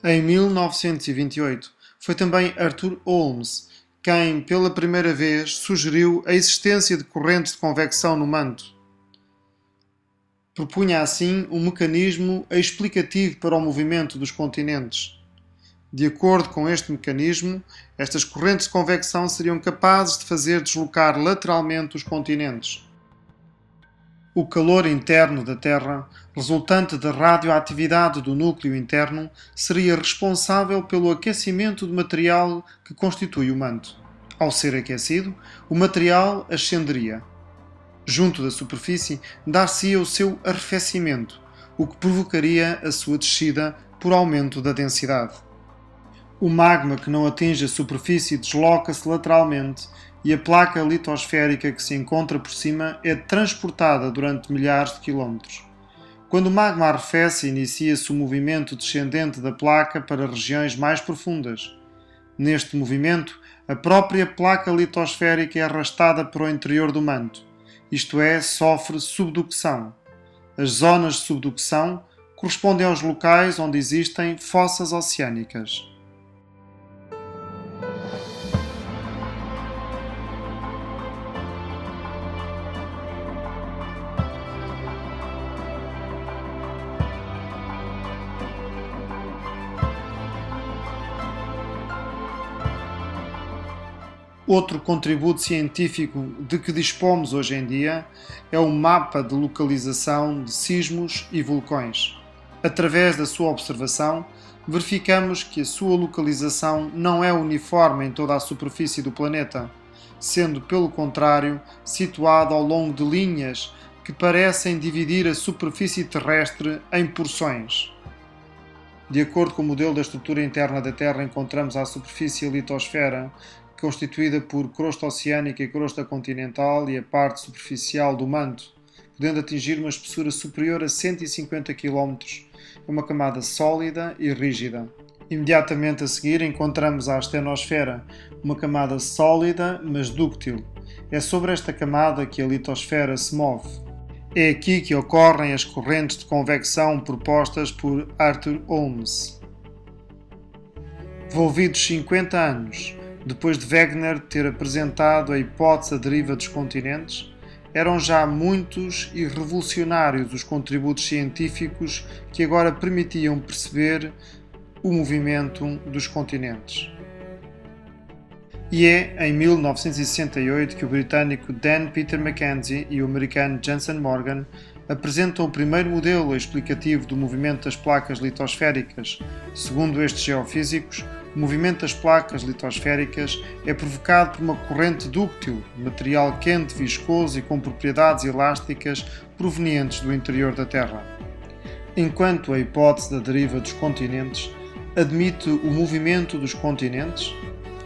Em 1928, foi também Arthur Holmes quem, pela primeira vez, sugeriu a existência de correntes de convecção no manto. Propunha assim um mecanismo explicativo para o movimento dos continentes. De acordo com este mecanismo, estas correntes de convecção seriam capazes de fazer deslocar lateralmente os continentes. O calor interno da Terra, resultante da radioatividade do núcleo interno, seria responsável pelo aquecimento do material que constitui o manto. Ao ser aquecido, o material ascenderia. Junto da superfície, dar-se-ia o seu arrefecimento, o que provocaria a sua descida por aumento da densidade. O magma que não atinge a superfície desloca-se lateralmente e a placa litosférica que se encontra por cima é transportada durante milhares de quilómetros. Quando o magma arrefece, inicia-se o movimento descendente da placa para regiões mais profundas. Neste movimento, a própria placa litosférica é arrastada para o interior do manto, isto é, sofre subducção. As zonas de subducção correspondem aos locais onde existem fossas oceânicas. Outro contributo científico de que dispomos hoje em dia é o mapa de localização de sismos e vulcões. Através da sua observação, verificamos que a sua localização não é uniforme em toda a superfície do planeta, sendo, pelo contrário, situada ao longo de linhas que parecem dividir a superfície terrestre em porções. De acordo com o modelo da estrutura interna da Terra, encontramos a superfície a litosfera, constituída por crosta oceânica e crosta continental e a parte superficial do manto, podendo atingir uma espessura superior a 150 km, uma camada sólida e rígida. Imediatamente a seguir encontramos a astenosfera, uma camada sólida, mas dúctil. É sobre esta camada que a litosfera se move. É aqui que ocorrem as correntes de convecção propostas por Arthur Holmes. Volvidos 50 anos, depois de Wegener ter apresentado a hipótese da deriva dos continentes, eram já muitos e revolucionários os contributos científicos que agora permitiam perceber o movimento dos continentes. E é em 1968 que o britânico Dan Peter Mackenzie e o americano Jansen Morgan apresentam o primeiro modelo explicativo do movimento das placas litosféricas. Segundo estes geofísicos, o movimento das placas litosféricas é provocado por uma corrente dúctil, material quente, viscoso e com propriedades elásticas provenientes do interior da Terra. Enquanto a hipótese da deriva dos continentes admite o movimento dos continentes,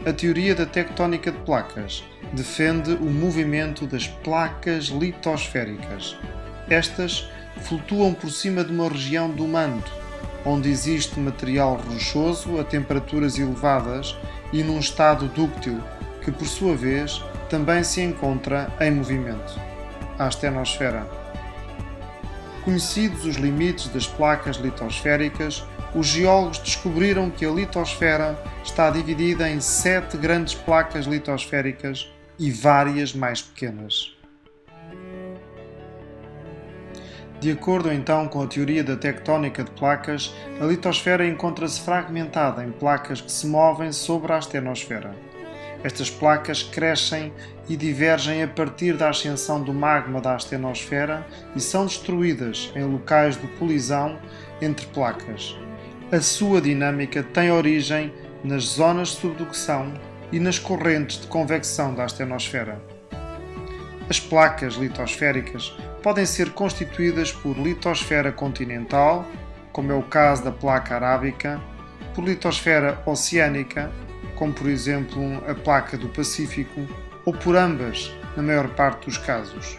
a teoria da tectónica de placas defende o movimento das placas litosféricas. Estas flutuam por cima de uma região do manto, onde existe material rochoso a temperaturas elevadas e num estado dúctil, que por sua vez também se encontra em movimento, a astenosfera. Conhecidos os limites das placas litosféricas, os geólogos descobriram que a litosfera está dividida em 7 grandes placas litosféricas e várias mais pequenas. De acordo então com a teoria da tectónica de placas, a litosfera encontra-se fragmentada em placas que se movem sobre a astenosfera. Estas placas crescem e divergem a partir da ascensão do magma da astenosfera e são destruídas em locais de colisão entre placas. A sua dinâmica tem origem nas zonas de subducção e nas correntes de convecção da astenosfera. As placas litosféricas podem ser constituídas por litosfera continental, como é o caso da placa arábica, por litosfera oceânica, como por exemplo a placa do Pacífico, ou por ambas, na maior parte dos casos.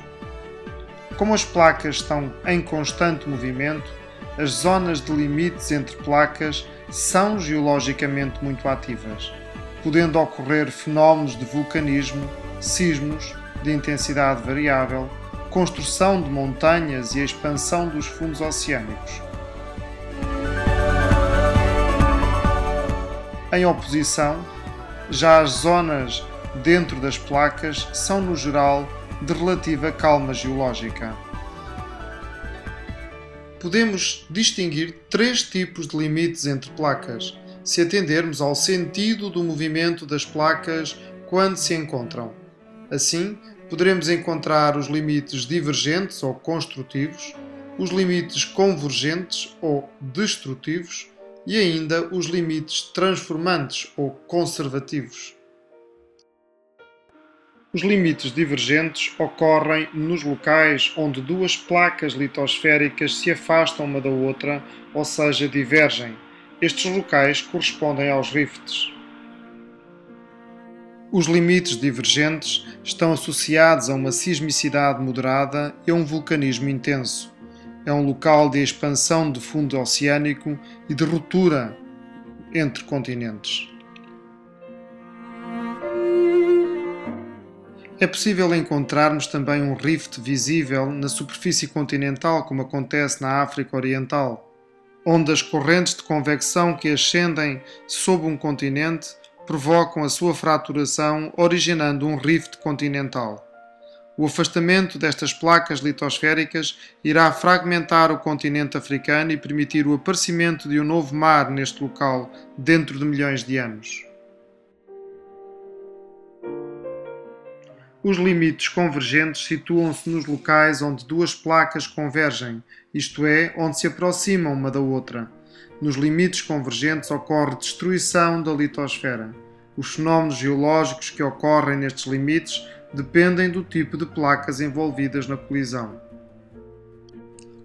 Como as placas estão em constante movimento, as zonas de limites entre placas são geologicamente muito ativas, podendo ocorrer fenómenos de vulcanismo, sismos de intensidade variável, construção de montanhas e a expansão dos fundos oceânicos. Em oposição, já as zonas dentro das placas são, no geral, de relativa calma geológica. Podemos distinguir três tipos de limites entre placas, se atendermos ao sentido do movimento das placas quando se encontram. Assim, poderemos encontrar os limites divergentes ou construtivos, os limites convergentes ou destrutivos e ainda os limites transformantes ou conservativos. Os limites divergentes ocorrem nos locais onde duas placas litosféricas se afastam uma da outra, ou seja, divergem. Estes locais correspondem aos rifts. Os limites divergentes estão associados a uma sismicidade moderada e a um vulcanismo intenso. É um local de expansão de fundo oceânico e de ruptura entre continentes. É possível encontrarmos também um rift visível na superfície continental, como acontece na África Oriental, onde as correntes de convecção que ascendem sob um continente provocam a sua fraturação, originando um rift continental. O afastamento destas placas litosféricas irá fragmentar o continente africano e permitir o aparecimento de um novo mar neste local dentro de milhões de anos. Os limites convergentes situam-se nos locais onde duas placas convergem, isto é, onde se aproximam uma da outra. Nos limites convergentes ocorre destruição da litosfera. Os fenómenos geológicos que ocorrem nestes limites dependem do tipo de placas envolvidas na colisão.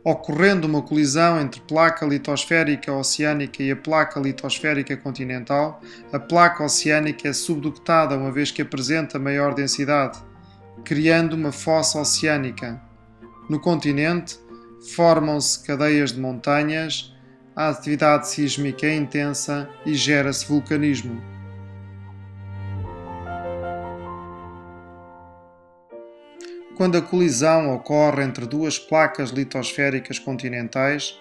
Ocorrendo uma colisão entre placa litosférica oceânica e a placa litosférica continental, a placa oceânica é subductada uma vez que apresenta maior densidade, criando uma fossa oceânica. No continente, formam-se cadeias de montanhas, a atividade sísmica é intensa e gera-se vulcanismo. Quando a colisão ocorre entre duas placas litosféricas continentais,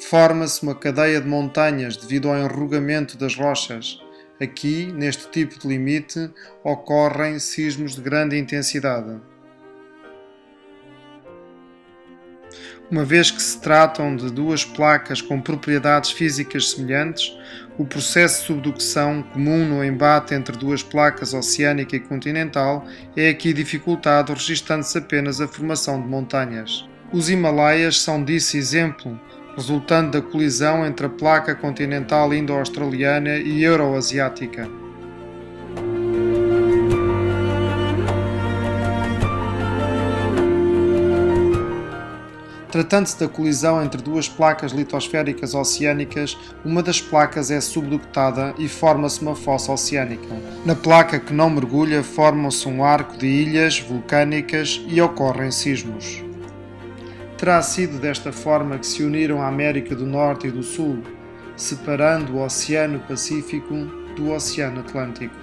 forma-se uma cadeia de montanhas devido ao enrugamento das rochas. Aqui, neste tipo de limite, ocorrem sismos de grande intensidade. Uma vez que se tratam de duas placas com propriedades físicas semelhantes, o processo de subducção comum no embate entre duas placas oceânica e continental é aqui dificultado, registando-se apenas a formação de montanhas. Os Himalaias são disso exemplo, resultando da colisão entre a placa continental indo-australiana e euroasiática. Tratando-se da colisão entre duas placas litosféricas oceânicas, uma das placas é subductada e forma-se uma fossa oceânica. Na placa que não mergulha, forma-se um arco de ilhas vulcânicas e ocorrem sismos. Terá sido desta forma que se uniram a América do Norte e do Sul, separando o Oceano Pacífico do Oceano Atlântico.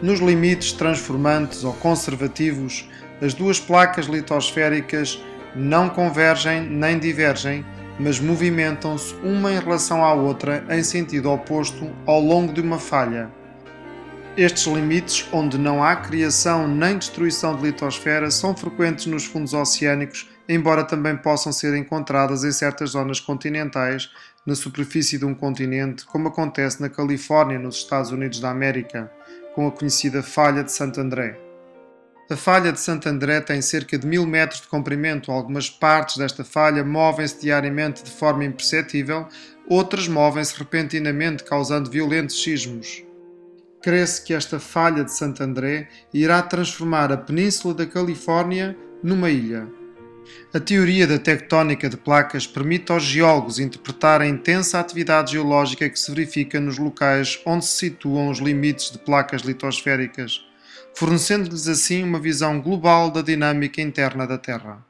Nos limites transformantes ou conservativos, as duas placas litosféricas não convergem nem divergem, mas movimentam-se uma em relação à outra em sentido oposto ao longo de uma falha. Estes limites, onde não há criação nem destruição de litosfera, são frequentes nos fundos oceânicos, embora também possam ser encontradas em certas zonas continentais, na superfície de um continente, como acontece na Califórnia, nos Estados Unidos da América, com a conhecida Falha de Santo André. A falha de Santo André tem cerca de 1000 metros de comprimento. Algumas partes desta falha movem-se diariamente de forma imperceptível, outras movem-se repentinamente, causando violentos sismos. Crê-se que esta falha de Santo André irá transformar a península da Califórnia numa ilha. A teoria da tectónica de placas permite aos geólogos interpretar a intensa atividade geológica que se verifica nos locais onde se situam os limites de placas litosféricas, fornecendo-lhes assim uma visão global da dinâmica interna da Terra.